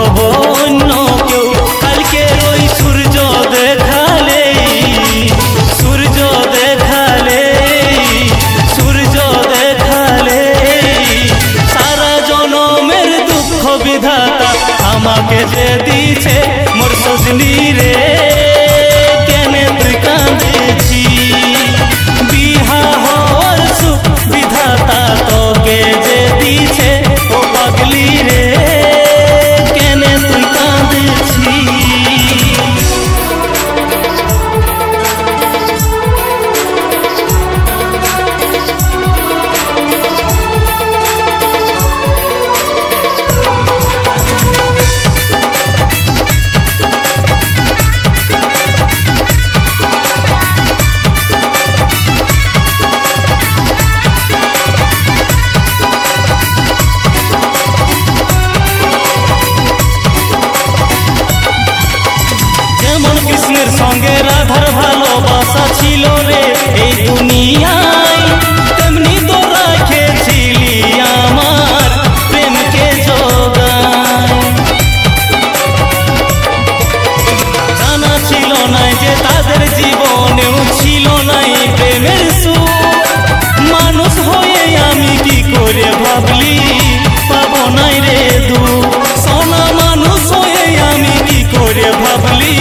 হব অন্য কেউ। কালকে ওই সূর্য দেখালে, সূর্য দেখালে, সূর্য দেখালে, সারা জনমের দুঃখ বিধাতা আমাকে যে দিছে মোর সজনী রে, কেনে তুই কাঁদেছি। বিহা হওয়ার সুখ বিধাতা তোকে যে দিছে ও পাগলি রে, কেনে তুই কাঁদেছি। কৃষ্ণের সঙ্গে রাধার ভালোবাসা ছিল রে এই দুনিয়ায়, তেমনি তো রাখেছিলি আমার প্রেমকে জোগায়। জানা ছিল না যে তাদের জীবনেও ছিল নাই প্রেমের সুখ। মানুষ হয়ে আমি কি করে ভাবলি পাবো নাই রে দুঃখ। সোনা মানুষ হয়ে আমি কি করে ভাবলি